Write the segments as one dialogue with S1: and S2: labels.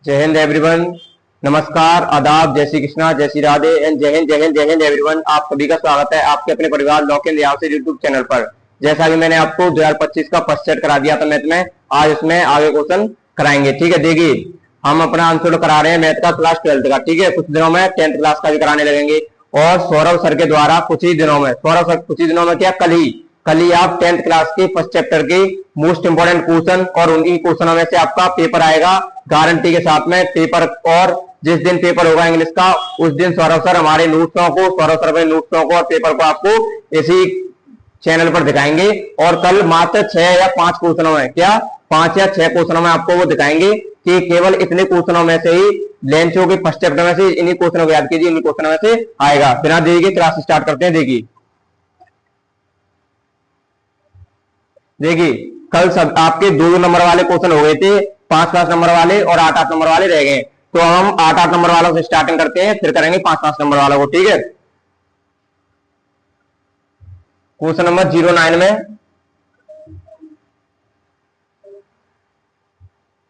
S1: जय हिंद एवरीवन। नमस्कार, आदाब, जय श्री कृष्णा, जय श्री राधे एंड जय हिंद, जय हिंद, जय हिंद एवरीवन। आप सभी का स्वागत है आपके अपने परिवार लॉक इन से यूट्यूब चैनल पर। जैसा कि मैंने आपको 2025 का फर्स्ट सेट करा दिया था मैथ में, आज उसमें आगे क्वेश्चन कराएंगे। ठीक है, देखिए हम अपना आंसर करा रहे हैं मैथ का क्लास 12 का। ठीक है, कुछ दिनों में 10th क्लास का भी कराने लगेंगे और सौरभ सर के द्वारा कुछ ही दिनों में, सौरभ सर कुछ ही दिनों में क्या, कल ही आप 10th क्लास के फर्स्ट चैप्टर की मोस्ट इंपोर्टेंट क्वेश्चन और उन्हीं क्वेश्चनों में से आपका पेपर आएगा गारंटी के साथ में पेपर। और जिस दिन पेपर होगा इंग्लिश का, उस दिन सौरभ सर हमारे नोट्सों को, सौरभ सर अपने नोट्सों को और पेपर को आपको इसी चैनल पर दिखाएंगे। और कल मात्र 6 या 5 क्वेश्चनों में, क्या 5 या 6 क्वेश्चनों में आपको वो दिखाएंगे कि केवल इतने क्वेश्चनों में से ही लेंचो के फर्स्ट चैप्टर में से इन्हीं क्वेश्चनों को याद कीजिए, इन्हीं क्वेश्चनों में से आएगा। बिना देरी के क्लास स्टार्ट करते हैं। देखिए कल सब आपके 2 नंबर वाले क्वेश्चन हो गए थे, 5 नंबर वाले और 8 नंबर वाले रह गए। तो हम 8 नंबर वालों से स्टार्टिंग करते हैं, फिर करेंगे 5 नंबर वालों को। ठीक है, क्वेश्चन नंबर 09 में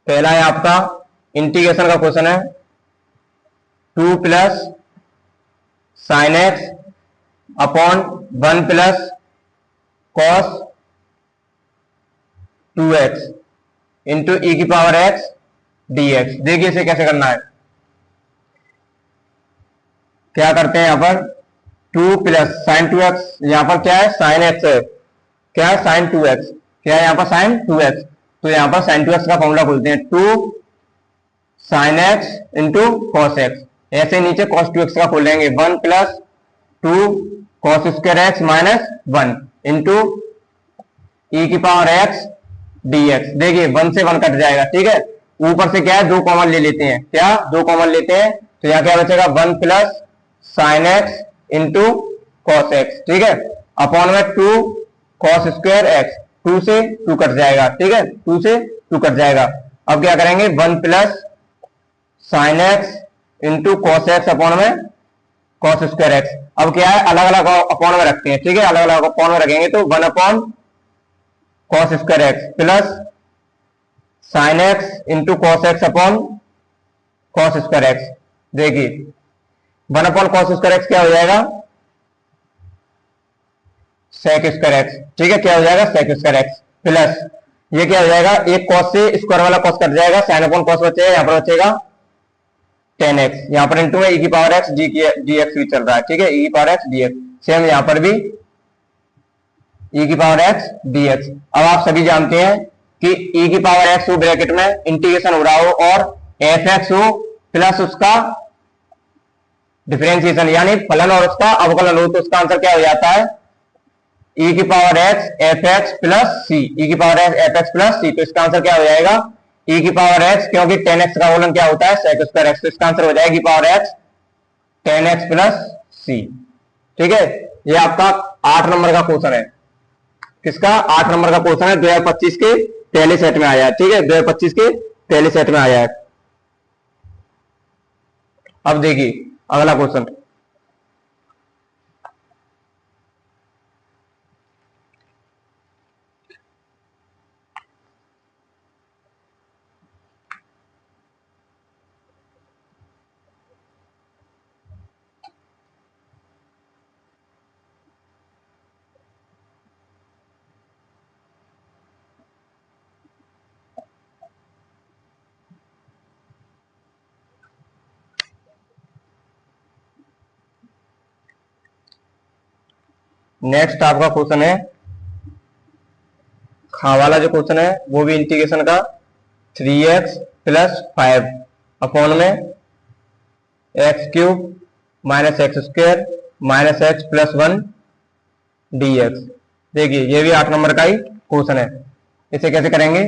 S1: पहला है आपका इंटीग्रेशन का क्वेश्चन है। 2 plus sine x upon 1 plus cos 2x into e की पावर x dx। देखिए इसे कैसे करना है, क्या करते हैं यहां पर 2 प्लस साइन 2x, यहां पर क्या है साइन x है, क्या है साइन 2x, क्या है यहां पर साइन 2x। तो यहां पर साइन 2x का फॉर्मूला खोलते हैं, 2 sine x into cos x। ऐसे नीचे कॉस 2x का खोलेंगे, 1 plus 2 cos square x minus 1 into e की पावर x dx। देखिए 1 से 1 कट जाएगा। ठीक है, ऊपर से क्या है 2 कॉमन ले लेते हैं, क्या 2 कॉमन लेते हैं, तो यहाँ क्या बचेगा 1 plus sine x into cos x. ठीक है, अपॉन में 2 कॉस स्क्वायर एक्स, 2 से 2 कट जाएगा। ठीक है, 2 से 2 कट जाएगा। अब क्या करेंगे 1 plus sine x into cos x upon में कॉस स्क्वायर एक्स। अब क्या है अलग अलग अपॉन में रखते हैं। ठीक है, अलग अलग अपॉन में रखेंगे तो 1 upon cos square x plus sine x into cos x upon cos square x. देखिए 1 अपॉन कॉस स्क्वायर एक्स क्या हो जाएगा, सेक स्क्वायर एक्स। ठीक है, क्या हो जाएगा सेक स्क्वायर एक्स प्लस ये क्या हो जाएगा, एक कॉस से स्क्वायर वाला कॉस कट जाएगा, साइन अपॉन कॉस बचेगा, यहां पर बचेगा tan x, यहां पर इंटू में ई की पावर एक्स dx भी चल रहा है। ठीक है, ई की पावर एक्स dx, सेम यहां पर भी e की पावर x dx। अब आप सभी जानते हैं कि e की पावर x हो ब्रैकेट में इंटीग्रेशन हो रहा हो और fx हो प्लस उसका डिफरेंशिएशन यानी फलन और उसका अवकलन हो, तो उसका आंसर क्या हो जाता है e की power x fx plus c, e की power x fx plus c। तो इसका आंसर क्या हो जाएगा e की पावर x, क्योंकि tan x का फलन क्या होता है sec स्क्वायर x, तो इसका आंसर हो जाएगा e की power x tan x plus c। ठीक है, ये आपका 8 नंबर का क्वेश्चन है। किसका 8 नंबर का क्वेश्चन है, 2025 के पहले सेट में आया है। ठीक है, 2025 के पहले सेट में आया है। अब देखिए अगला क्वेश्चन, नेक्स्ट आपका क्वेश्चन है खा वाला जो क्वेश्चन है वो भी इंटीग्रेशन का 3x प्लस 5 अपॉन में x cube minus x square minus x plus 1 dx। देखिए ये भी 8 नंबर का ही क्वेश्चन है। इसे कैसे करेंगे,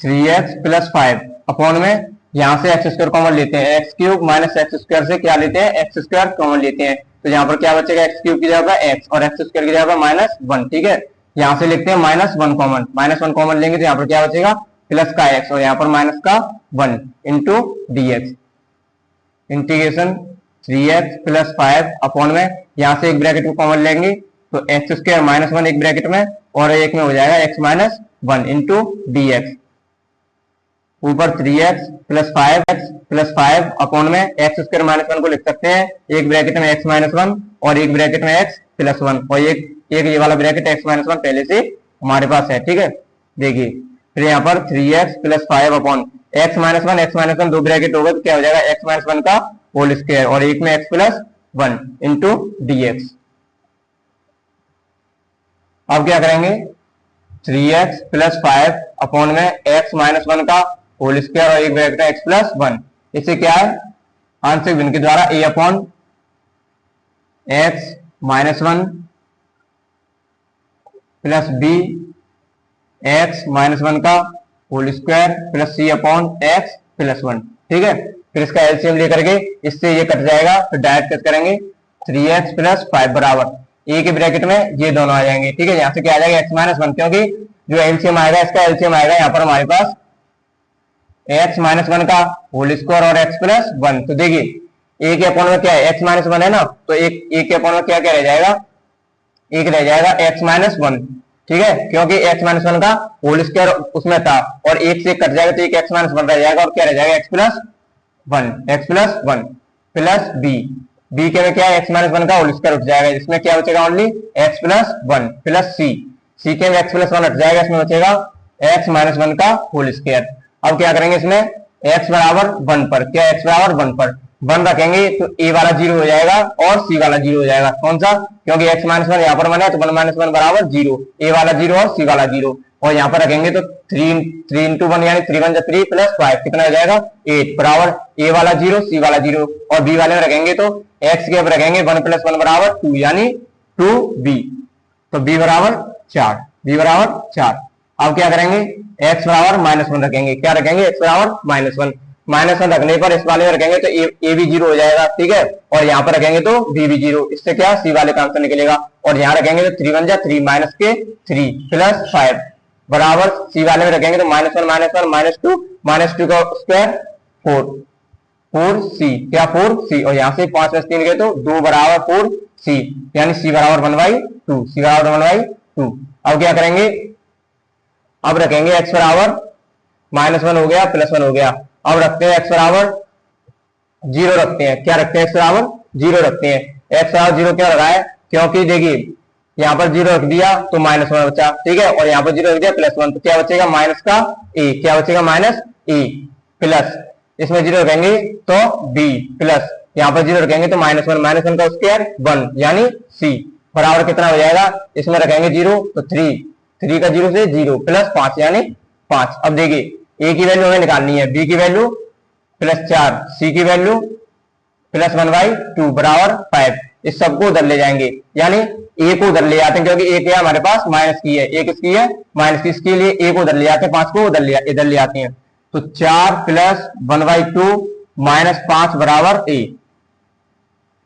S1: 3x प्लस 5 अपॉन में यहां से एक्स स्क्वायर कॉमन लेते हैं, x cube minus x square से क्या लेते हैं एक्स स्क्वायर कॉमन लेते हैं, तो यहाँ पर क्या बचेगा एक्स क्यूब की जगह पर एक्स और एक्स स्क्वायर की जगह पर माइनस 1। ठीक है, यहां से लिखते हैं -1 कॉमन, -1 कॉमन लेंगे तो यहाँ पर क्या बचेगा प्लस का एक्स और यहाँ पर माइनस का 1 into dx। Integration 3x plus 5 upon में यहां से एक ब्रैकेट में कॉमन लेंगे तो एक्स स्क्वायर -1 एक ब्रैकेट में और एक में हो जाएगा x माइनस 1 इंटू dx। ऊपर 3x plus 5x plus 5 upon में एक्स स्क्वायर माइनस 1 को लिख सकते हैं, एक ब्रैकेट में x माइनस 1 और एक ब्रैकेट में x प्लस 1 और एक ये वाला ब्रैकेट x माइनस 1 पहले से हमारे पास है, ठीक है। देखिए फिर यहाँ पर 3x plus 5 upon x minus 1 दो ब्रैकेट हो गए तो क्या हो जाएगा x माइनस 1 का होल स्क्वायर और एक में x प्लस 1 इंटू dx। अब क्या करेंगे 3x प्लस 5 अपॉन में x माइनस 1 का होल स्क्वायर और एक ब्रैकेट x प्लस 1, इससे क्या है आंशिक भिन्न के द्वारा a upon x minus 1 plus b x minus 1 का whole square plus c upon x plus 1, ठीक है। फिर इसका एलसीएम लेकर के इससे ये कट जाएगा, फिर डायरेक्ट कैसे करेंगे 3x प्लस 5 बराबर ए के ब्रैकेट में ये दोनों आ जाएंगे, ठीक है। यहाँ से क्या आ जाएगा x माइनस 1, क्योंकि जो एलसीएम आएगा इसका एलसीएम आएगा यहाँ पर हमारे पास x माइनस 1 का होल स्क्वायर और x प्लस 1। तो देखिए ए के अपॉन में क्या है x माइनस 1 है ना, तो एक के अपॉन में क्या क्या रह जाएगा, एक रह जाएगा x माइनस 1, ठीक है, क्योंकि x माइनस 1 का होल स्क्वायर उसमें था और एक से कट जाएगा तो एक x माइनस 1 रह जाएगा और क्या रह जाएगा x प्लस 1 प्लस b के में क्या है x माइनस 1 का होल स्क्वायर उठ जाएगा, इसमें क्या बचेगा only x plus 1 plus c के में x प्लस 1 हट जाएगा, इसमें बचेगा x माइनस 1 का होल स्क्वायर। अब क्या करेंगे इसमें x बराबर 1 पर, क्या x बराबर 1 पर 1 रखेंगे तो a वाला 0 हो जाएगा और c वाला 0 हो जाएगा, कौन सा, क्योंकि x माइनस 1 यहाँ पर 1 है तो 1 माइनस 1 बराबर 0, a वाला 0 और c वाला 0 और यहाँ पर रखेंगे तो 3 इंटू 1 यानी 3 1 3 प्लस 5 कितना हो जाएगा 8 बराबर a वाला 0 c वाला 0 और b वाले में रखेंगे तो x के ऊपर रखेंगे 1 प्लस 1 बराबर 2 यानी 2b, तो b बराबर 4। अब क्या करेंगे x बराबर माइनस 1 रखेंगे, क्या रखेंगे x बराबर माइनस 1 रखने पर इस वाले में रखेंगे तो a भी 0 हो जाएगा, ठीक है, और यहाँ पर रखेंगे तो b भी 0, इससे क्या c वाले का आंसर निकलेगा और यहाँ रखेंगे तो 3 1 जा 3 माइनस के 3 प्लस 5 बराबर c वाले में रखेंगे तो माइनस 2 का स्क्वायर 4c, क्या 4c और यहाँ से 5 में 3 गए तो 2 बराबर 4c यानी c बराबर 1/2। अब क्या करेंगे, अब रखेंगे x बराबर माइनस 1 हो गया प्लस 1 हो गया, अब रखते हैं x बराबर 0 रखते हैं, क्या रखते हैं x बराबर 0 रखते हैं, x बराबर 0 क्यों रखा है, क्योंकि देखिए यहाँ पर 0 रख दिया तो माइनस 1 बचा, ठीक है, और यहाँ पर 0 रख दिया प्लस 1 तो क्या बचेगा माइनस का a, क्या बचेगा माइनस a प्लस इसमें 0 रखेंगे तो b प्लस यहाँ पर 0 रखेंगे तो माइनस 1 का स्क्वायर 1 यानी c बराबर कितना हो जाएगा, इसमें रखेंगे 0 तो 3 का 0 से 0 प्लस 5 यानी 5। अब देखिए a की वैल्यू हमें निकालनी है, b की वैल्यू प्लस 4, c की वैल्यू प्लस 1/2 बराबर 5, इस सबको उधर ले जाएंगे यानी a को उधर ले जाते हैं क्योंकि a क्या हमारे पास माइनस की है, a किसकी है माइनस की, इसके लिए a को उधर ले जाते हैं, 5 को इधर ले आते हैं तो 4 प्लस 1/2 माइनस 5 बराबर a,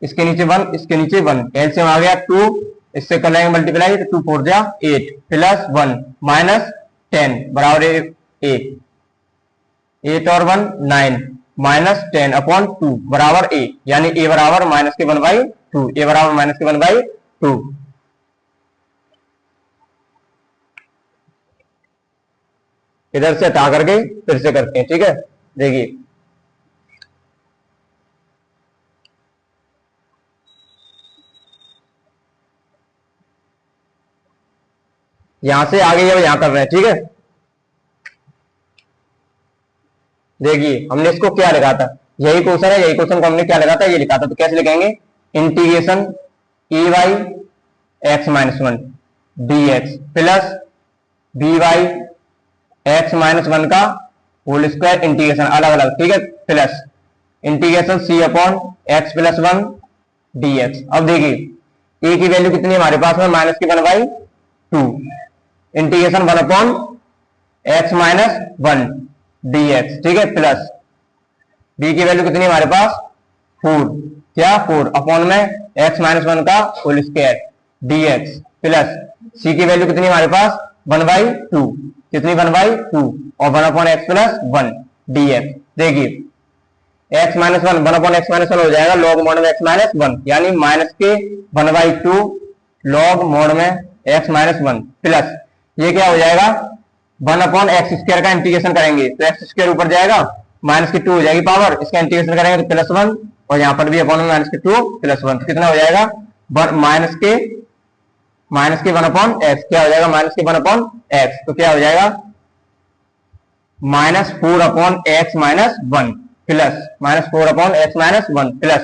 S1: इसके नीचे 1 इसके नीचे 1 एलसीएम आ गया 2, इससे कर लेंगे मल्टीप्लाई तो 2 4 जा 8 प्लस 1 माइनस 10 बराबर 8 और 1 9 माइनस 10 अपॉन 2 बराबर a, यानी a बराबर माइनस के 1/2, a बराबर माइनस के 1/2। इधर से हटा करके फिर से करते हैं, ठीक है। देखिए यहां से आगे ये यहां कर रहे हैं, ठीक है। देखिए हमने इसको क्या लिखा था, यही क्वेश्चन है, यही क्वेश्चन को हमने क्या लिखा था, ये लिखा था, तो कैसे लिखेंगे integration e y x minus 1 dx plus b y x minus 1 का होल स्क्वायर इंटीग्रेशन अलग अलग, ठीक है, plus integration c upon x plus 1 dx। अब देखिए a की वैल्यू कितनी है हमारे पास में माइनस की 1/2 integration 1 upon x minus 1 dx, ठीक है, प्लस b की वैल्यू कितनी है हमारे पास 4, क्या 4 अपॉन में x माइनस 1 का whole square dx plus c की वैल्यू कितनी है हमारे पास 1/2, कितनी 1/2 और 1 अपॉन एक्स प्लस 1 dx। देखिए x minus 1 upon x minus 1 हो जाएगा लॉग मॉड में x माइनस 1 यानी माइनस के 1/2 लॉग मॉड में x माइनस 1 प्लस ये क्या हो जाएगा 1/x² का इंटीग्रेशन करेंगे तो x² ऊपर जाएगा, -2 हो जाएगी पावर, इसका इंटीग्रेशन करेंगे तो +1, और यहाँ पर भी अपॉन में -2 +1, तो कितना हो जाएगा माइनस के 1/x, क्या हो जाएगा -1/x, तो क्या हो जाएगा -4/x -1 प्लस -4/x -1 प्लस,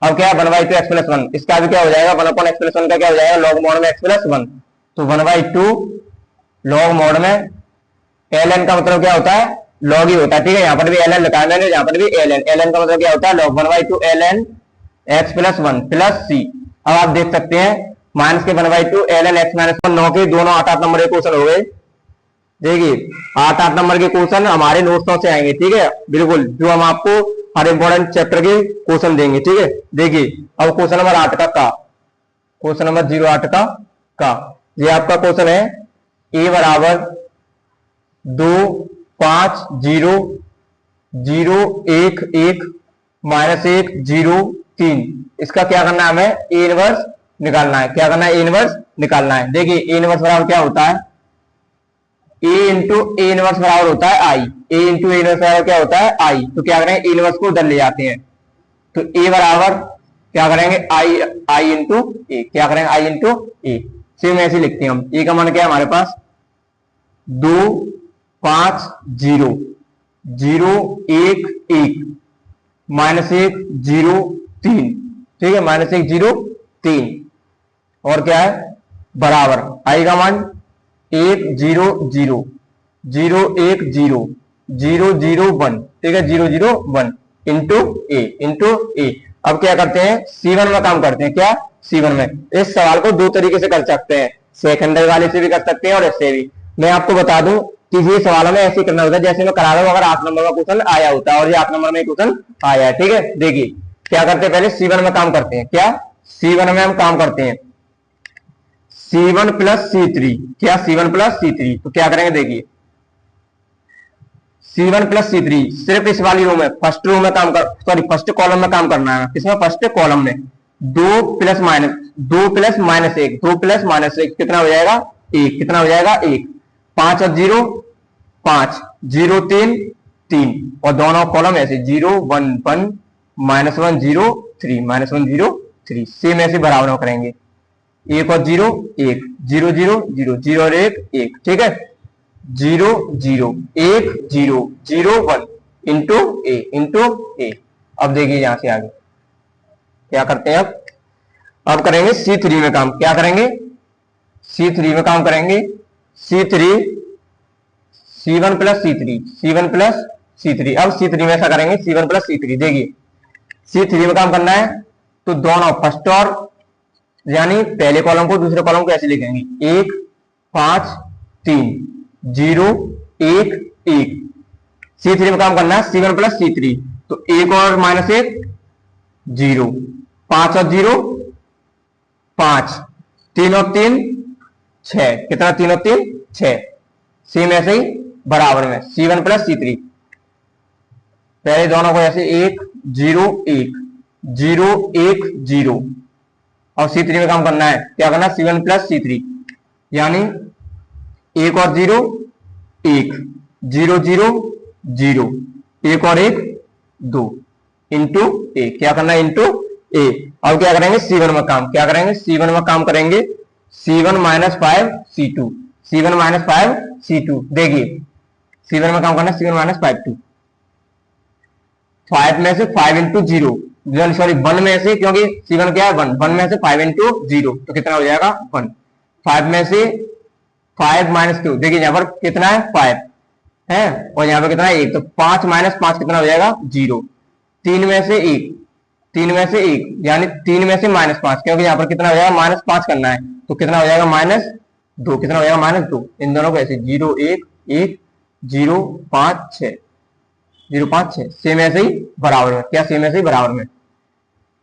S1: अब क्या है 1/2x+1, इसका भी क्या हो जाएगा 1/x+1 का क्या हो जाएगा log mod में x+1, तो 1/2 log mod में ln का मतलब क्या होता है log ही होता है, ठीक है, यहाँ पर भी ln लिखा है मैंने, यहाँ पर भी ln का मतलब क्या होता है log 1/2 ln x+1 plus c। अब आप देख सकते हैं माइनस के 1/2 ln x -1, 9 के दोनों 8-8 नंबर के क्वेश्चन हो गए, देखिए 8-8 नंबर के क्वेश्चन हमारे नोट्स से आएंगे, ठीक है, बिल्कुल जो हम आपको हर इंपॉर्टेंट चैप्टर के क्वेश्चन देंगे, ठीक है। देखिए अब क्वेश्चन नंबर 8 का क्वेश्चन नंबर 08 का ये आपका क्वेश्चन है, a बराबर 2 5 0 0 1 1 -1 0 3, इसका क्या करना है हमें ए इनवर्स निकालना है, क्या करना है ए इनवर्स निकालना है। देखिए ए इनवर्स बराबर क्या होता है, a इंटू ए इनवर्स बराबर होता है आई, a इंटू ए इनवर्स बराबर क्या होता है आई, तो क्या करेंगे ए इनवर्स को उधर ले जाते हैं, तो a बराबर क्या करेंगे आई इंटू ए, क्या करेंगे आई इंटू ए, सेम ऐसे लिखते हैं हम। ए का मान क्या है हमारे पास 2 5 0 0 1 1 -1 0 3, ठीक है, -1 0 3, और क्या है बराबर आई का मान 1 0 0 0 1 0 0 0 1, ठीक है 0 0 1 इंटू ए। अब क्या करते हैं C1 में काम करते हैं, क्या C1 में, इस सवाल को दो तरीके से कर सकते हैं, सेकेंडरी वाले से भी कर सकते हैं और इससे भी। मैं आपको बता दूं कि ये सवालों में ऐसे करना होता है जैसे मैं करा रहा हूं, अगर 8 नंबर का क्वेश्चन आया होता है, और ये 8 नंबर में क्वेश्चन आया है, ठीक है। देखिए क्या करते हैं पहले C1 में काम करते हैं, क्या C1 में हम काम करते हैं C1 + C3, क्या C1 + C3, तो क्या करेंगे देखिए C1 + C3 सिर्फ इस वाली रो में फर्स्ट रो में काम कर, सॉरी फर्स्ट कॉलम में काम करना है, किसमें फर्स्ट कॉलम में 2 + -1 2 + -1 कितना हो जाएगा 1, कितना हो जाएगा 1, 5 और 0 5 0 3 3, और दोनों कॉलम ऐसे 0 1 1 -1 0 3 -1 0 3, सेम ऐसे बराबर करेंगे, 1 और 0 1 0 0 0 0 और 1 1, ठीक है 0 0 1 0 0 1 इंटू ए। अब देखिए यहां से आगे क्या करते हैं, अब करेंगे C3 में काम, क्या करेंगे C3 में काम करेंगे, C3 C1 + C3 अब C3 में ऐसा करेंगे C1 + C3, देखिए C3 में काम करना है तो दोनों फर्स्ट और यानी पहले कॉलम को दूसरे कॉलम को ऐसे लिखेंगे 1 5 3 0 1 1। C3 में काम करना है C1 + C3, तो 1 और -1 0, 5 और 0 5, 3 और 3 6, कितना 3 और 3 6, सेम ऐसे ही बराबर में C1 + C3, पहले दोनों को ऐसे 1 0 1 0 1 0, और C3 में काम करना है, क्या करना है C1 + C3 यानी 1 और 0 1 0 0 0 1 और 1 2 इंटू ए, क्या करना है इंटू ए। अब क्या करेंगे C1 में काम, क्या करेंगे C1 में काम करेंगे C1 - 5 C2, C1 - 5 C2, देखिए C1 में काम करना है C1 - 5 2, 5 में से 5 इंटू 0, सॉरी 1 में से, क्योंकि C1 क्या है 1 में से 5 इंटू 0, तो कितना हो जाएगा 1, 5 में से 5 - 2, देखिए यहाँ पर कितना है 5 है, और यहाँ पर कितना है 1, तो 5 - 5 कितना हो जाएगा 0, 3 में से 1 यानी 3 में से -5, क्योंकि यहाँ पर कितना हो जाएगा -5 करना है, तो कितना हो जाएगा -2, कितना हो जाएगा -2, इन दोनों को ऐसे 0 1 1 0 5 6 0 5 6, सेम ऐसे ही बराबर में, क्या सेम ऐसे ही बराबर में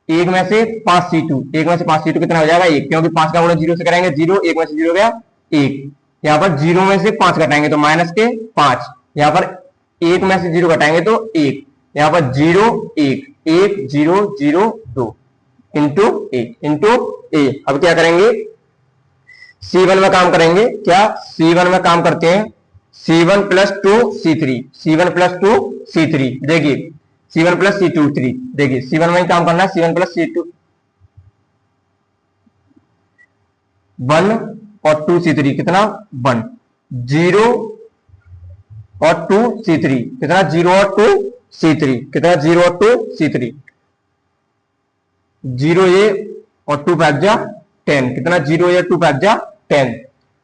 S1: 1 में से 5 C2, 1 में से 5 C2 कितना हो जाएगा 1, क्योंकि 5 का गुणा 0 से करेंगे 0, 1 में से 0 गया 1, यहाँ पर 0 में से 5 घटाएंगे तो -5, यहाँ पर 1 में से 0 घटाएंगे तो 1, यहाँ पर 0 1 1 0 0 2 इंटू ए। अब क्या करेंगे C1 में काम करेंगे, क्या C1 में काम करते हैं C1 plus 2C3, C1 plus 2C3, देखिए C1 प्लस C2 3, देखिए C1 में ही काम करना है, C1 प्लस C2 1 और 2C3 कितना 1, 0 और 2C3 कितना 0 और 2C3 कितना 0 और 2C3, 0 ये और 2 5 जा 10 कितना 0 ये 2 5 जा 10।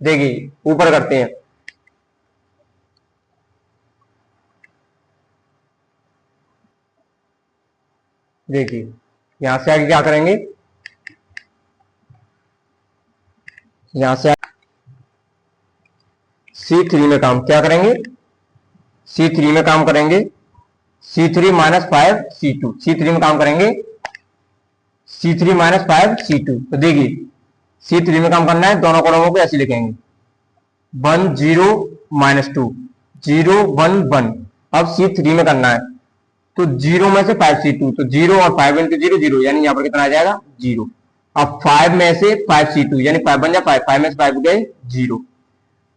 S1: देखिए ऊपर करते हैं, देखिए यहां से आगे क्या करेंगे, यहां से C3 में काम क्या करेंगे, C3 में काम करेंगे C3 माइनस 5 C2, C3 में काम करेंगे C3 माइनस 5 C2। तो देखिए C3 में काम करना है, दोनों कॉलमों को ऐसे लिखेंगे 1 0 माइनस 2 0 1 1। अब C3 में करना है तो 0 में से 5 C2, तो 0 और 5 इंटू 0 0, यानी यहां पर कितना आ जाएगा 0। अब 5 में से 5 C2 यानी 5 बन जाए 5 में से 5 गए 0।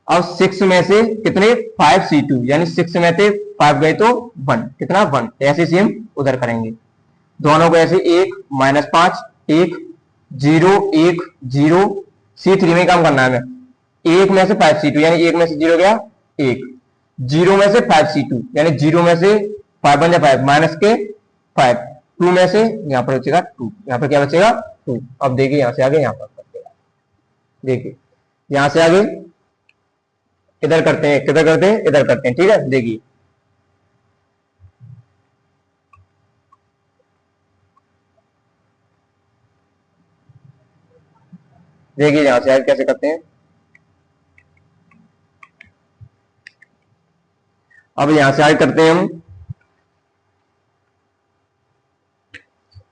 S1: अब 6 में से कितने 5 C2 यानी 6 में से 5 गए तो 1 कितना 1। ऐसे सेम उधर करेंगे, दोनों को ऐसे 1 माइनस 5 1 0 1 0। C3 में काम करना है हमें 1 में से 5 C2 यानी 1 में से 0 गया 1, 0 में से 5 C2 यानी 0 में से 5 बन जाए 5 माइनस के 5, 2 में से यहाँ पर बचेगा 2, यहाँ पर क्या बचेगा 2। अब देखिए यहां से आगे यहाँ पर करते हैं, देखिए यहां से आगे इधर करते हैं, किधर करते हैं इधर करते हैं, ठीक है। देखिए देखिए यहां से आगे कैसे करते हैं। अब यहां से आगे करते हैं हम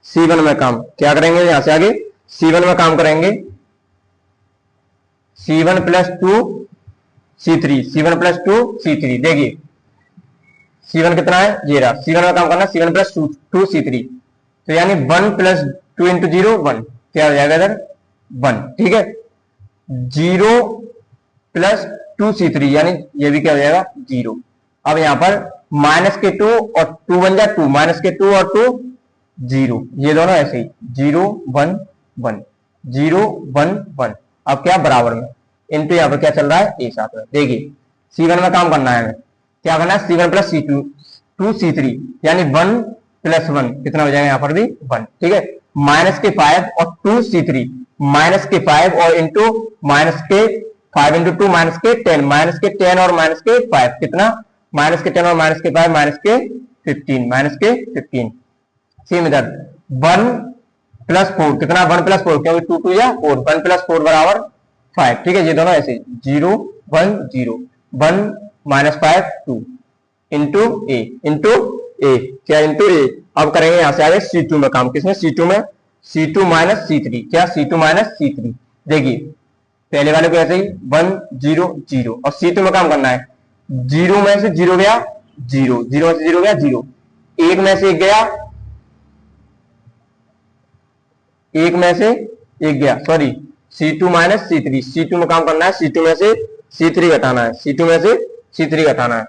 S1: C1 में काम क्या करेंगे, यहां से आगे C1 में काम करेंगे C1 plus 2 C3, C1 plus 2 C3। देखिए C1 कितना है ये रहा, C1 में काम करना C1 प्लस 2 C3, तो यानी 1 प्लस 2 इंटू 0 1 क्या हो जाएगा इधर 1, ठीक है। 0 प्लस 2 C3 यानी ये भी क्या हो जाएगा 0। अब यहां पर माइनस के 2 और 2 बन जाए 2, माइनस के 2 और 2 0, ये दोनों ऐसे ही 0 1 1 0 1 1। अब क्या बराबर में इनटू यहां पर क्या चल रहा है ए साथ में। देखिए C1 में काम करना है हमें, क्या करना है C1 प्लस C2 2 C3 यानी 1 प्लस 1 कितना हो जाएगा यहां पर भी 1, ठीक है। माइनस के 5 और 2 C3 माइनस के 5 और इंटू माइनस के 5 इंटू 2 माइनस के 10, माइनस के 10 और माइनस के 5 कितना माइनस के 10 और माइनस के 5 माइनस के 15, माइनस के 15। सेम इधर 1 प्लस 4 कितना 1 प्लस 4 क्योंकि 2 2 या 4, 1 प्लस 4 बराबर 5, ठीक है। ये दोनों ऐसे 0 1 0 1 माइनस 5 2 इंटू ए क्या इंटू ए। अब करेंगे यहां से आगे C2 में काम, किसमें C2 में C2 माइनस C3 क्या C2 माइनस C3। देखिए पहले वाले को ऐसे ही 1 0 0 और C2 में काम करना है 0 में से 0 गया 0, 0 में से 0 गया 0, 1 में से 1 गया 1 में से 1 गया sorry C2 minus C3, C2 में काम करना है C2 में से C3 घटाना है, C2 में से C3 घटाना है।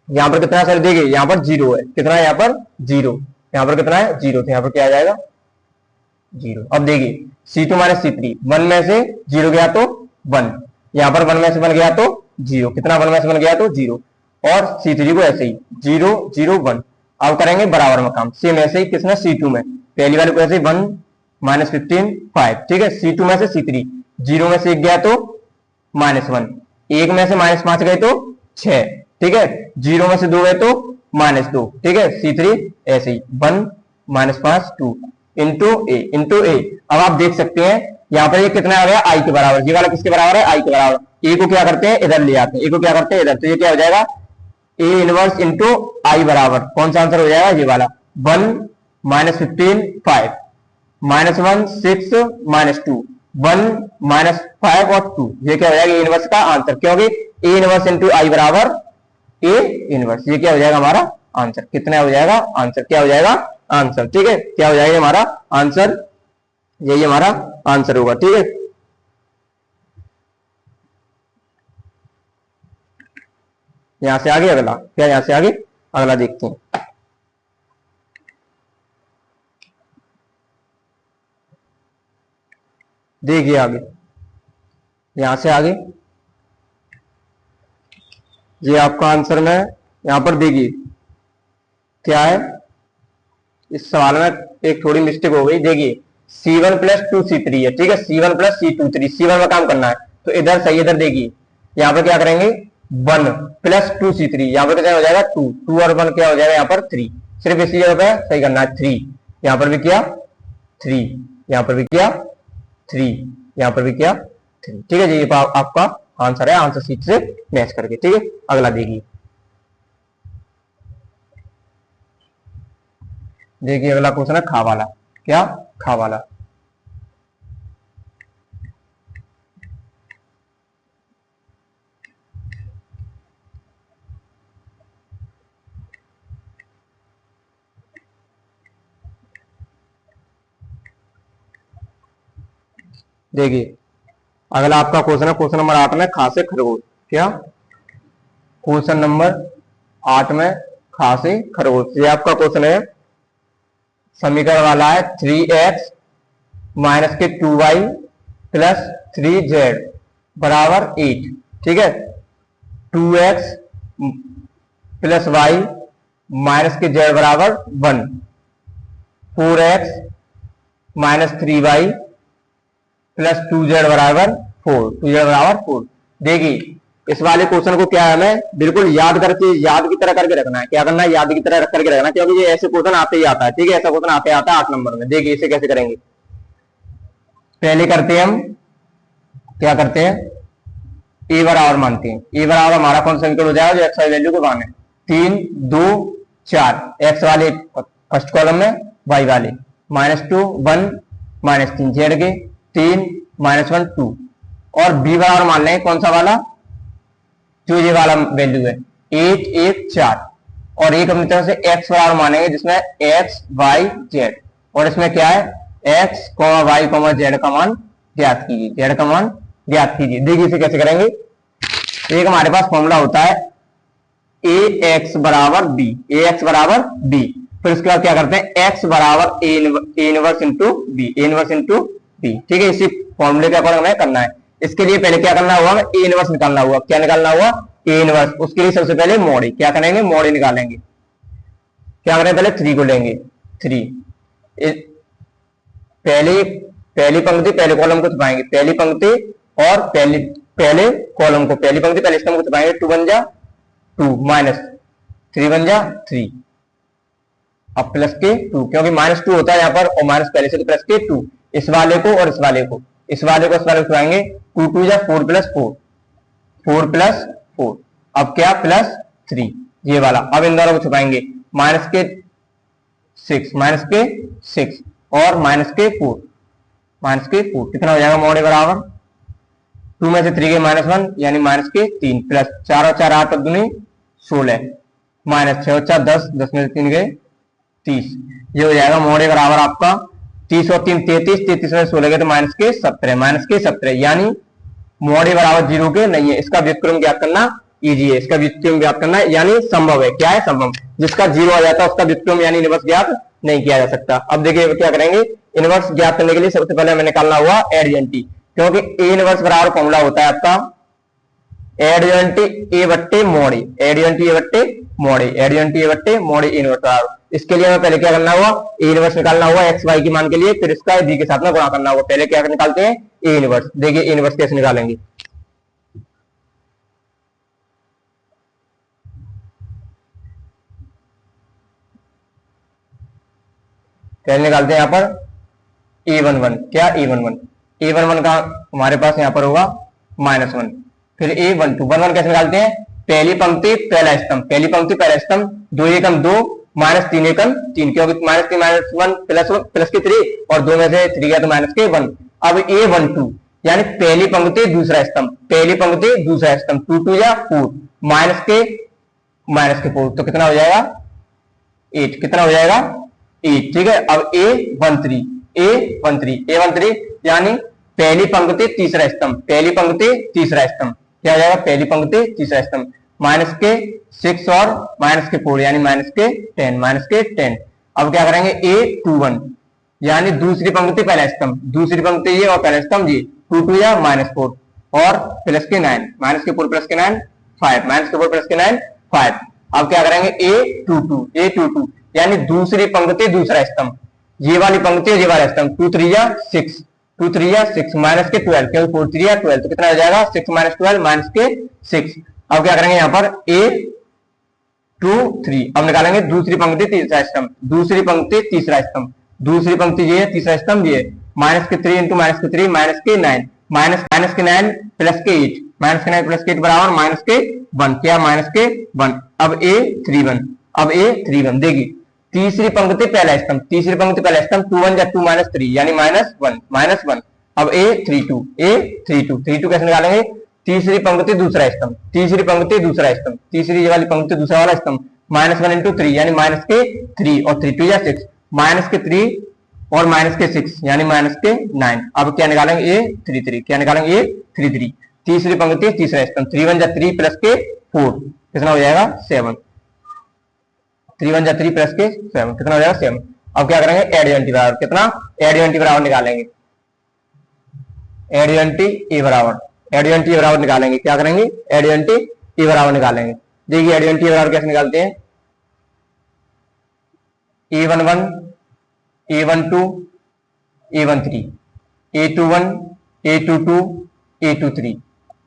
S1: यहां पर कितना सर देखिए यहां पर 0 है, कितना है यहां पर 0, यहां पर कितना है 0, तो यहां पर क्या आ जाएगा 0। अब देखिए C2 माइनस C3 1 में से 0 गया तो 1, यहां पर 1 में से 1 गया तो 0, कितना 1 में से 1 गया तो 0 और C3 को ऐसे ही 0 0 1। अब करेंगे बराबर में काम, सेम ऐसे ही किसमें C2 में पहली वाले को ऐसे 1 माइनस 15 5, ठीक है। C2 में से C3 0 में से 1 गया तो -1, 1 में से -5 गए तो 6, ठीक है। 0 में से 2 गए तो -2, ठीक है। C3 ऐसे ही 1 -5 2 इंटू ए। अब आप देख सकते हैं यहाँ पर ये कितना आ गया आई के बराबर, ये वाला किसके बराबर है आई के बराबर। ए को क्या करते हैं इधर ले आते हैं, ए को क्या करते हैं इधर, तो ये क्या हो जाएगा ए इनवर्स इंटू आई बराबर कौन सा आंसर हो जाएगा ये वाला 1 माइनस 15 5 -1 6 -2 1 -5 और 2, ये क्या हो जाएगा ए इनवर्स का आंसर, क्योंकि ए इनवर्स इंटू आई बराबर ए इनवर्स, ये क्या हो जाएगा हमारा आंसर। कितना हो जाएगा आंसर, क्या हो जाएगा आंसर, ठीक है। क्या हो जाएगा हमारा आंसर, यही हमारा आंसर होगा, ठीक है। यहां से आगे अगला, क्या यहां से आगे अगला देखते हैं। देखिए आगे, यहां से आगे ये आपका आंसर में यहां पर देखिए क्या है। इस सवाल में एक थोड़ी मिस्टेक हो गई। देखिए C1 प्लस 2C3 है, ठीक है, C1 प्लस C23, C1 में काम करना है तो इधर सही, इधर देखिए यहां पर क्या करेंगे 1 प्लस 2C3, यहां पर क्या हो जाएगा 2, 2 और 1 क्या हो जाएगा यहाँ पर 3, सिर्फ इसी जगह पे सही करना है 3, यहां पर भी किया 3, यहां पर भी किया 3, यहां पर भी किया 3, ठीक है जी। ये आपका आंसर है, आंसर शीट से मैच करके, ठीक है। अगला देखिए, देखिए अगला क्वेश्चन है खा वाला। क्या खा वाला, देखिए अगला आपका क्वेश्चन है क्वेश्चन नंबर 8 में खा से खरगोश। क्या क्वेश्चन नंबर 8 में खा से खरगोश, ये आपका क्वेश्चन है। समीकरण वाला है 3x माइनस के 2y प्लस 3z बराबर 8, ठीक है। 2x प्लस वाई माइनस के z बराबर 1, 4x minus 3y plus 2z बराबर 4, 2z बराबर 4। देखिए इस वाले क्वेश्चन को क्या है, हमें बिल्कुल याद की तरह करके रखना है। क्या करना है, याद की तरह रख करके रखना है, क्योंकि ये ऐसे क्वेश्चन आते ही आता है, ठीक है। ऐसा क्वेश्चन आते आता है 8 नंबर में। देखिए इसे कैसे करेंगे, पहले करते हैं हम, क्या करते हैं ए बराबर मानते हैं। ए बराबर हमारा कौन सा समीकरण हो जाएगा, जो एक्स वाई वैल्यू को मान है 3 2 4, एक्स वाले फर्स्ट कॉलम में, वाई वाले -2 1 -3, जेड के 3 -1 2, और बी बराबर मान लें कौन सा वाला, जो ये वाला वैल्यू है 8 1 4, और एक अपनी तरफ से एक्स बराबर मानेंगे जिसमें एक्स वाई जेड, और इसमें क्या है एक्स वाई जेड का मान ज्ञात कीजिए, जेड का मान ज्ञात कीजिए। देखिए इसे कैसे करेंगे, एक हमारे पास फॉर्मूला होता है ए एक्स बराबर बी, ए एक्स बराबर बी, फिर उसके बाद क्या करते हैं एक्स बराबर a inverse into b, a inverse into b, ठीक है। इसी फॉर्मूले के अकॉर्डिंग हमें करना है। इसके लिए पहले क्या करना हुआ, ए इनवर्स निकालना हुआ। क्या निकालना हुआ, ए इनवर्स। उसके लिए सबसे पहले मोड़ी, क्या करेंगे मोड़ी निकालेंगे। क्या करें, पहले 3 को लेंगे, 3 पहली पंक्ति पहले कॉलम को छुपाएंगे, पहली पंक्ति और पहले कॉलम को, पहली पंक्ति पहले स्तंभ को छुपाएंगे, 2 1 जा 2 माइनस 3 1 जा 3, अब प्लस के 2, क्योंकि -2 होता है यहाँ पर, और माइनस पहले से तो प्लस के 2, इस वाले को और इस वाले को, इस वाले को इस वाले को छुपाएंगे, 2 2 जा 4 प्लस 4, 4 प्लस 4, अब क्या प्लस 3, ये वाला। अब इन दोनों को छुपाएंगे, माइनस के 6 और माइनस के 4, कितना हो जाएगा मोड़े बराबर 2 में से 3 के -1 यानी माइनस के 3, प्लस 4 और 4 8 और 2 16, माइनस 6 और 4 10, 10 में से 3 गए 30, ये हो जाएगा मोड़े बराबर आपका 30 और 3 33, 33 में 16 गए तो माइनस के 17, यानी मोड़े बराबर 0 के नहीं है। इसका व्युत्क्रम ज्ञात करना इजी है, इसका व्युत्क्रम ज्ञात करना यानी संभव है। क्या है, संभव। जिसका 0 आ जाता है उसका व्युत्क्रम यानी इनवर्स ज्ञात नहीं किया जा सकता। अब देखिए क्या करेंगे, इनवर्स ज्ञात करने के लिए सबसे पहले हमें निकालना हुआ एडजेंटी, क्योंकि ए इनवर्स बराबर फॉर्मूला होता है आपका एडजेंटी ए बट्टे मोड़ी, एडजेंटी ए बट्टे मोड़ी, एडजेंटी ए बट्टे मोड़ी इनवर्स बराबर। इसके लिए हमें पहले क्या करना हुआ, ए इनवर्स निकालना हुआ एक्स वाई की मान के लिए, फिर इसका बी के साथ में गुणा करना होगा। पहले क्या निकालते हैं, ए इनवर्स। देखिए ए इनवर्स कैसे निकालेंगे, पहले निकालते हैं यहाँ पर A11, क्या A11, A11 का हमारे पास यहाँ पर होगा -1, फिर A12, 11 कैसे निकालते हैं, पहली पंक्ति पहला स्तंभ, पहली पंक्ति पहला स्तंभ, 2 एकम 2 -3 एकम 3, क्योंकि -3 -1 प्लस के 3 और 2 में से 3 गया तो माइनस के 1। अब A12 यानी पहली पंक्ति दूसरा स्तंभ, पहली पंक्ति दूसरा स्तंभ, 2 2 या 4, माइनस के 4, तो कितना हो जाएगा 8, कितना हो जाएगा 8, ठीक है। अब A13 यानी पहली पंक्ति तीसरा स्तंभ, पहली पंक्ति तीसरा स्तंभ, क्या हो जाएगा पहली पंक्ति तीसरा स्तंभ, माइनस के 6 और माइनस के 4 यानी माइनस के 10, माइनस के 10। अब क्या करेंगे A21 यानी दूसरी पंक्ति पहला स्तंभ, दूसरी पंक्ति ये और पहला स्तंभ ये, 2 2 या -4 और प्लस के 9, माइनस के 4 प्लस के 9 5, माइनस के 4 प्लस के 9 5। अब क्या करेंगे A22 यानी दूसरी पंक्ति दूसरा स्तंभ, ये वाली पंक्ति और ये वाला स्तंभ, 2 3 या 6, 2 3 या 6 माइनस के 12 क्योंकि 4 3 या 12 तो कितना हो जाएगा 6 - 12 माइनस के 6। अब क्या करेंगे यहाँ पर A23, अब निकालेंगे दूसरी पंक्ति तीसरा स्तंभ, दूसरी पंक्ति तीसरा स्तंभ, दूसरी पंक्ति ये है तीसरा स्तंभ ये, माइनस के 3 इंटू माइनस के 3 माइनस के 9, माइनस के 9 प्लस के 8, माइनस के 9 प्लस के 8 बराबर माइनस के 1, क्या माइनस के 1। अब A31 देखिए तीसरी पंक्ति पहला स्तंभ, तीसरी पंक्ति पहला स्तंभ 2 1 या 2 - 3 यानी -1। अब A32 कैसे निकालेंगे, तीसरी पंक्ति दूसरा स्तंभ, तीसरी पंक्ति दूसरा स्तंभ, तीसरी वाली पंक्ति दूसरा वाला स्तंभ, -1 इंटू 3 यानी माइनस के 3 और 3 2 या 6, माइनस के 3 और माइनस के 6 यानी माइनस के 9। अब क्या निकालेंगे A33, क्या निकालेंगे A33 तीसरी पंक्ति तीसरा स्तंभ, 3 1 या 3 प्लस के 4 कितना हो जाएगा 7, 3 1 या 3 प्लस के 7 कितना हो जाएगा 7। अब क्या करेंगे एडियंटी बराबर कितना, एडियंटी बराबर निकालेंगे, एडियंटी ए बराबर निकालेंगे, क्या करेंगे एडियंटी ए बराबर निकालेंगे। देखिए एडियंटी ए बराबर कैसे निकालते हैं, A11 A12 A13 A21 A22 A23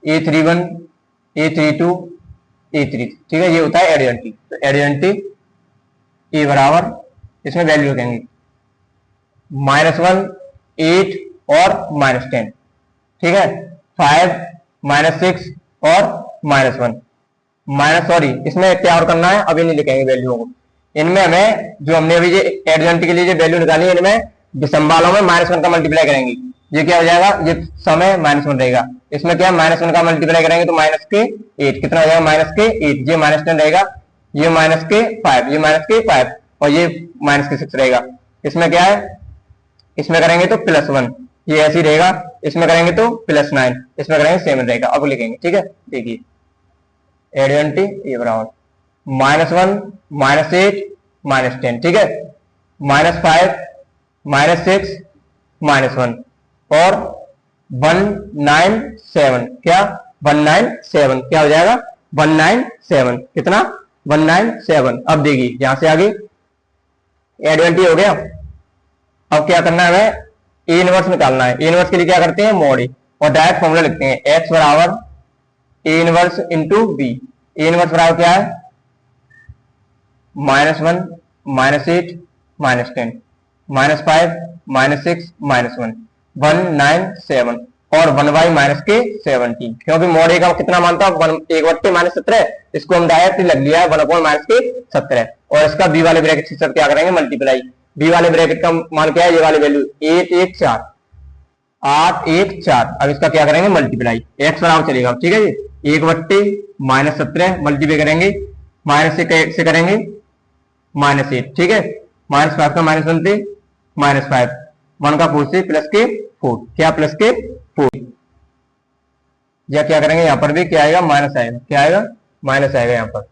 S1: A31 A32 A33, ठीक है ये होता है एडियंटी। तो एडियंटी ए बराबर इसमें वैल्यू रखेंगे -1 8 और -10, ठीक है 5 -6 और -1 सॉरी इसमें क्या और करना है, अभी नहीं लिखेंगे वैल्यूओं को, इनमें हमें जो हमने अभी ये एडियंटी के लिए जो वैल्यू निकाली है इनमें डिसम वालों में -1 का मल्टीप्लाई करेंगे, ये क्या हो जाएगा ये समय -1 रहेगा, इसमें क्या -1 का मल्टीप्लाई करेंगे तो माइनस के 8 कितना हो जाएगा माइनस के 8, ये -10 रहेगा, ये माइनस के 5, ये माइनस के 5 और ये माइनस के 6 रहेगा। इसमें क्या है, इसमें करेंगे तो +1, ये ऐसे ही रहेगा, इसमें करेंगे तो +9, इसमें करेंगे 7 रहेगा। अब लिखेंगे, ठीक है देखिए एडियंटी ये बराबर -1 -8 -10, ठीक है -5 -6 -1 और 197, क्या 197 क्या हो जाएगा 197 कितना 197। अब देखिए यहां से आगे एडियंटी हो गया। अब क्या करना है हमें ए इनवर्स निकालना है, ए इनवर्स के लिए क्या करते हैं मॉड ए और डायरेक्ट फॉर्मूला लिखते हैं x बराबर a inverse into b. A inverse बराबर क्या है -1 -8 -10 -5 -6 -1 197 और 1/-17, क्योंकि मॉड ए का कितना मान था 1/-17, इसको हम डायरेक्ट लग लिया है 1/-17 और इसका बी वाले ब्रैकेट से सब क्या करेंगे मल्टीप्लाई। बी वाले ब्रैकेट का मान क्या है ये वाली वैल्यू 814 अब इसका क्या करेंगे मल्टीप्लाई, एक्स बराबर चलेगा ठीक है जी 1/-17 मल्टीप्लाई करेंगे -1 से करेंगे -8, ठीक है -5 का -1 से -5 1 का 4 से प्लस के 4, क्या प्लस के 4 या क्या करेंगे यहाँ पर भी क्या आएगा माइनस आएगा, क्या आएगा माइनस आएगा यहाँ पर।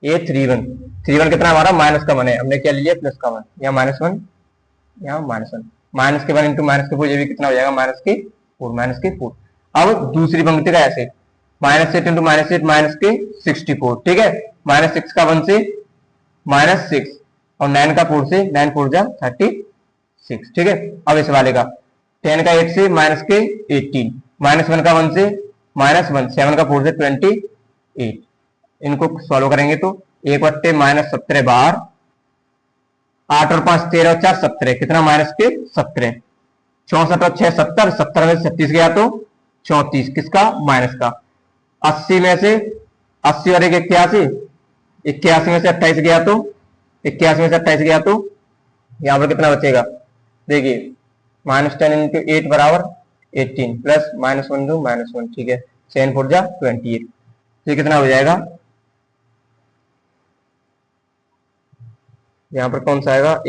S1: ये 31 कितना हमारा माइनस का 1 है, हमने क्या लिया प्लस का 1, यहाँ -1 यहाँ -1 माइनस के 1 इंटू माइनस के 4 ये भी कितना हो जाएगा माइनस के 4। अब दूसरी पंक्ति का ऐसे -8 इंटू -8 -64, ठीक है -6 का 1 से -6 और 9 का 4 से 9 4 जा 36, ठीक है। अब इस वाले का 10 का 8 से -18 -1 का 1 से -1 7 का 4 से 28, इनको सॉल्व करेंगे तो 1/-17 बाहर 8 और 5 13 और 4 17 कितना -17 64 और 6 70 70 में 36 गया तो 34 किसका माइनस का 80 में से 80 और 1 81 में से 28 गया तो 81 में से 28 गया तो यहाँ पर कितना बचेगा देखिए -10 इंटू 8 बराबर 18 प्लस -1 टू -1, ठीक है 7 4 जा 28, ये कितना हो जाएगा यहाँ पर कौन सा आएगा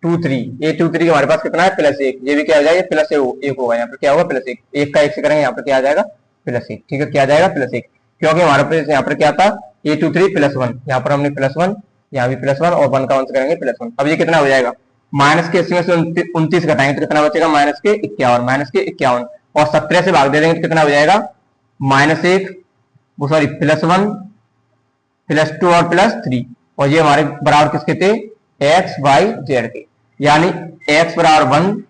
S1: A23 हमारे पास कितना है +1, ये भी क्या हो जाएगा +1 होगा, यहाँ पर क्या होगा +1 1 का 1 से करेंगे यहाँ पर क्या आ जाएगा +1, ठीक है क्या आ जाएगा +1। क्योंकि हमारे पास यहाँ पर क्या था A23 +1, यहाँ पर हमने +1, यहाँ भी +1 और 1 का 1 से करेंगे +1। अब ये कितना हो जाएगा, माइनस के 80 में से 29 घटाएंगे तो कितना बचेगा, -51 और 17 से भाग दे देंगे तो कितना हो जाएगा, -1 +1 +2 और +3, और ये हमारे बराबर किसके थे, x y z के, यानी x बराबर 1,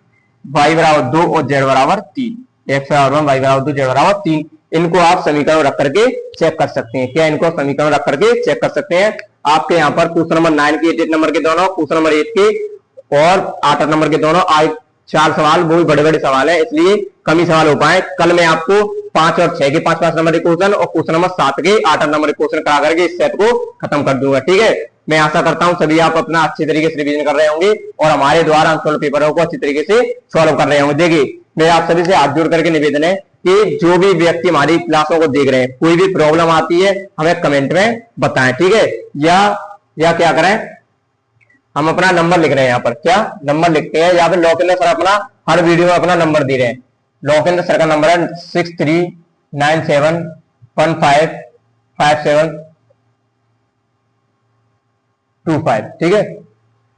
S1: y बराबर 2 और z बराबर 3, x बराबर 1, y बराबर 2, z बराबर 3। इनको आप समीकरण रख करके चेक कर सकते हैं। क्या इनको समीकरण रख करके चेक कर सकते हैं। आपके यहाँ पर क्वेश्चन नंबर 9 के 8 नंबर के दोनों, क्वेश्चन नंबर 8 के और 8 नंबर के दोनों आज 4 सवाल, वो भी बड़े बड़े सवाल है, इसलिए कम ही सवाल हो पाए। कल मैं आपको 5 और 6 के 5 नंबर के क्वेश्चन और क्वेश्चन नंबर 7 के 8 नंबर के क्वेश्चन करा करके इस सेट को खत्म कर दूंगा। ठीक है, मैं आशा करता हूं सभी आप अपना अच्छे तरीके से रिवीजन कर रहे होंगे और हमारे द्वारा अनसॉल्व पेपरों को अच्छी तरीके से सॉल्व कर रहे होंगे। देखिए, मेरा आप सभी से हाथ जोड़ करके निवेदन है कि जो भी व्यक्ति हमारी क्लासों को देख रहे हैं, कोई भी प्रॉब्लम आती है हमें कमेंट में बताएं। ठीक है, या क्या करें, हम अपना नंबर लिख रहे हैं, यहाँ पर क्या नंबर लिखते हैं, यहाँ पे लोकेंद्र सर अपना हर वीडियो में अपना नंबर दे रहे हैं। लोकेंद्र सर का नंबर है 6397155725। ठीक है,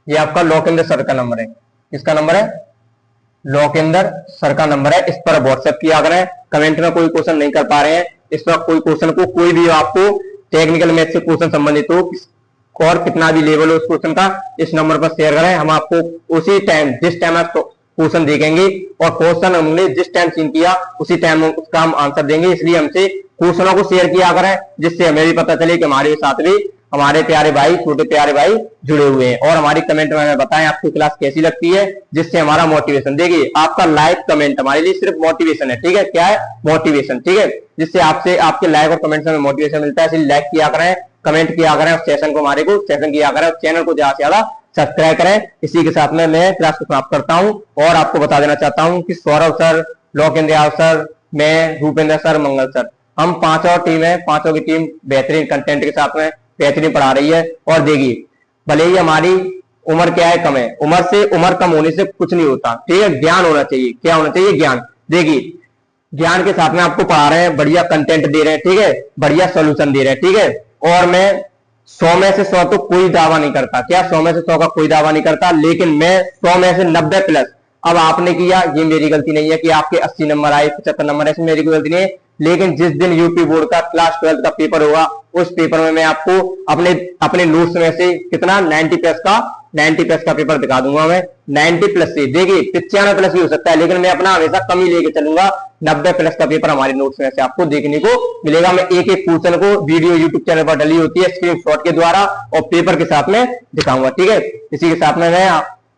S1: ये आपका लोकेंद्र सर का नंबर है। किसका नंबर है, लोकेंद्र सर का नंबर है। इस पर व्हाट्सएप किया करें। कमेंट में कोई क्वेश्चन नहीं कर पा रहे हैं, इस पर कोई क्वेश्चन को, कोई भी आपको टेक्निकल मैथ से क्वेश्चन संबंधित हो और कितना भी लेवल हो उस क्वेश्चन का, इस नंबर पर शेयर करें। हम आपको उसी टाइम, जिस टाइम आप क्वेश्चन देखेंगे और क्वेश्चन हमने जिस टाइम सीन किया उसी टाइम उसका हम आंसर देंगे। इसलिए हमसे क्वेश्चनों को शेयर किया करें, जिससे हमें भी पता चले कि हमारे साथ भी हमारे प्यारे भाई, छोटे प्यारे भाई जुड़े हुए हैं। और हमारी कमेंट में हमें बताएं आपकी क्लास कैसी लगती है, जिससे हमारा मोटिवेशन, देखिए आपका लाइक कमेंट हमारे लिए सिर्फ मोटिवेशन है। ठीक है, क्या है, मोटिवेशन। ठीक है, जिससे आपसे आपके लाइक और कमेंट से हमें मोटिवेशन मिलता है। इसलिए लाइक किया करें, कमेंट किया करें, सेशन को हमारे को सेशन किया करें, चैनल को ज्यादा से ज्यादा सब्सक्राइब करें। इसी के साथ में मैं क्लास को समाप्त करता हूं और आपको बता देना चाहता हूं कि सौरभ सर, लोकेंद्र सर, मैं, भूपेंद्र सर, मंगल सर, हम 5 और टीम है। 5 की टीम बेहतरीन कंटेंट के साथ में बेहतरीन पढ़ा रही है। और देखिए, भले ही हमारी उम्र क्या है, कम है, उम्र कम होने से कुछ नहीं होता। ठीक है, ज्ञान होना चाहिए। क्या होना चाहिए, ज्ञान। देखिए, ज्ञान के साथ में आपको पढ़ा रहे हैं, बढ़िया कंटेंट दे रहे हैं। ठीक है, बढ़िया सोल्यूशन दे रहे हैं। ठीक है, और मैं 100 में से 100 तो कोई दावा नहीं करता, क्या 100 में से 100 का कोई दावा नहीं करता, लेकिन मैं 100 में से 90 प्लस। अब आपने किया, ये मेरी गलती नहीं है कि आपके 80 नंबर आए, 75 नंबर आए, इसमें मेरी कोई गलती नहीं है। लेकिन जिस दिन यूपी बोर्ड का क्लास 12 का पेपर होगा, उस पेपर में मैं आपको अपने नोट्स में से कितना 90 प्लस का पेपर दिखा दूंगा। मैं 90 प्लस से, देखिए 95 प्लस भी हो सकता है, लेकिन मैं अपना हमेशा कम ही लेके चलूंगा। 90 प्लस का पेपर हमारे नोट्स में से आपको देखने को मिलेगा। मैं एक एक क्वेश्चन को वीडियो यूट्यूब चैनल पर डली होती है स्क्रीनशॉट के द्वारा और पेपर के साथ में दिखाऊंगा। ठीक है, इसी के साथ में मैं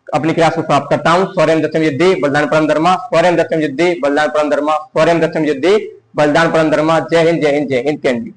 S1: अपनी क्लास को समाप्त करता हूँ। स्वयं दक्षम युद्धि बलिदान परम धर्मा, स्वयं दक्षम युद्धि बलिदान परम धर्मा, स्वयं दक्षम युद्धि बलिदान परम धर्मा। जय हिंद, जय हिंद, जय हिंद। कैंडी।